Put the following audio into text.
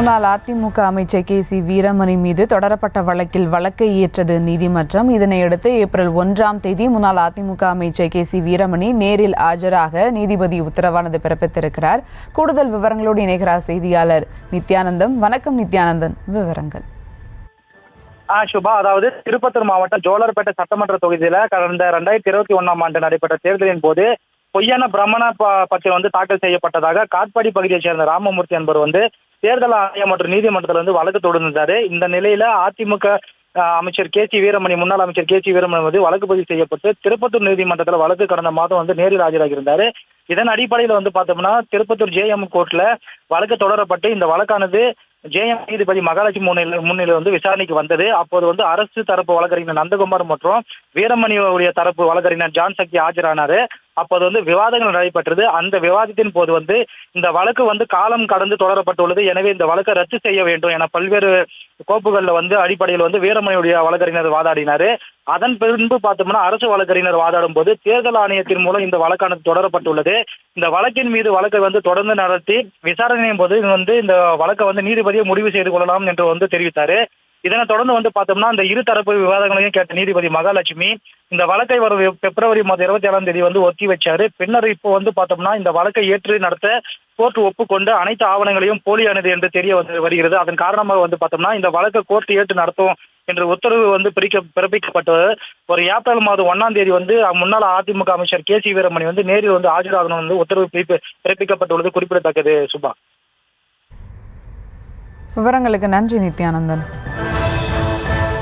முன்னாள் அதிமுக அமைச்சர் கே.சி. வீரமணி மீது தொடரப்பட்ட வழக்கில் வழக்கை ஏற்றது நீதிமன்றம். இதனையடுத்து ஏப்ரல் 1ஆம் தேதி முன்னாள் அதிமுக அமைச்சர் கே.சி. வீரமணி நேரில் ஆஜராக நீதிபதி உத்தரவானது பிறப்பித்திருக்கிறார். கூடுதல் விவரங்களோடு இணைகிறார் செய்தியாளர் நித்யானந்தம். வணக்கம் நித்யானந்தன், விவரங்கள். சுபா, அதாவது திருப்பத்தூர் மாவட்டம் ஜோலார்பேட்டை சட்டமன்ற தொகுதியில கடந்த 2021ஆம் ஆண்டு நடைபெற்ற தேர்தலின் போது பொய்யான பிரமாண பத்திரம் தாக்கல் செய்யப்பட்டதாக காட்பாடி பகுதியைச் சேர்ந்த ராமமூர்த்தி என்பவர் தேர்தல் ஆணையம் மற்றும் நீதிமன்றத்தில் வழக்கு தொடர்ந்தாரு. இந்த நிலையில அதிமுக அமைச்சர் கே.சி. வீரமணி, முன்னாள் அமைச்சர் கே.சி. வீரமணி வழக்கு பதிவு செய்யப்பட்டு திருப்பத்தூர் நீதிமன்றத்தில் வழக்கு கடந்த மாதம் நேரில் ஆஜராகியிருந்தாரு. இதன் அடிப்படையில் பார்த்தோம்னா திருப்பத்தூர் ஜேஎம் கோர்ட்ல வழக்கு தொடரப்பட்டு இந்த வழக்கானது ஜேஎம் நீதிபதி மகாலட்சுமி முன்னிலையில் விசாரணைக்கு வந்தது. அப்போது அரசு தரப்பு வழக்கறிஞர் நந்தகுமார் மற்றும் வீரமணியுடைய தரப்பு வழக்கறிஞர் ஜான் சக்தி ஆஜரானாரு. அப்போது விவாதங்கள் நடைபெற்றது. அந்த விவாதத்தின் போது இந்த வழக்கு காலம் கடந்து தொடரப்பட்டுள்ளது. எனவே இந்த வழக்கை ரத்து செய்ய வேண்டும் என பல்வேறு கோப்புகள்ல அடிப்படையில் வீரமணியுடைய வழக்கறிஞர் வாதாடினாரு. அதன் பின்பு பார்த்தோம்னா அரசு வழக்கறிஞர் வாதாடும் போது தேர்தல் ஆணையத்தின் மூலம் இந்த வழக்கானது தொடரப்பட்டுள்ளது. இந்த வழக்கின் மீது வழக்கை தொடர்ந்து நடத்தி விசாரணையின் போது இந்த வழக்கை நீதிபதியை முடிவு செய்து கொள்ளலாம் என்று தெரிவித்தாரு. இதனை தொடர்ந்து பார்த்தோம்னா இந்த இருதரப்பு விவாதங்களையும் கேட்ட நீதிபதி மகாலட்சுமி இந்த வழக்கை வரும் பிப்ரவரி மாதம் 27ஆம் தேதி ஒத்தி வச்சாரு. பின்னர் இப்போ பார்த்தோம்னா இந்த வழக்கை ஏற்று நடத்த கோர்ட் ஒப்புக்கொண்டு அனைத்து ஆவணங்களையும் போலியானது என்று தெரிய வருகிறது. அதன் காரணமாக பார்த்தோம்னா இந்த வழக்கை கோர்ட் ஏற்று நடத்தும் என்ற உத்தரவு பிறப்பிக்கப்பட்டு ஒரு ஏப்ரல் மாதம் 1ஆம் தேதி முன்னாள் அதிமுக அமைச்சர் கே.சி. வீரமணி நேரில் ஆஜராகணும் உத்தரவு பிறப்பிக்கப்பட்டுள்ளது குறிப்பிடத்தக்கது. சுபா, விவரங்களுக்கு நன்றி நித்யானந்தன்.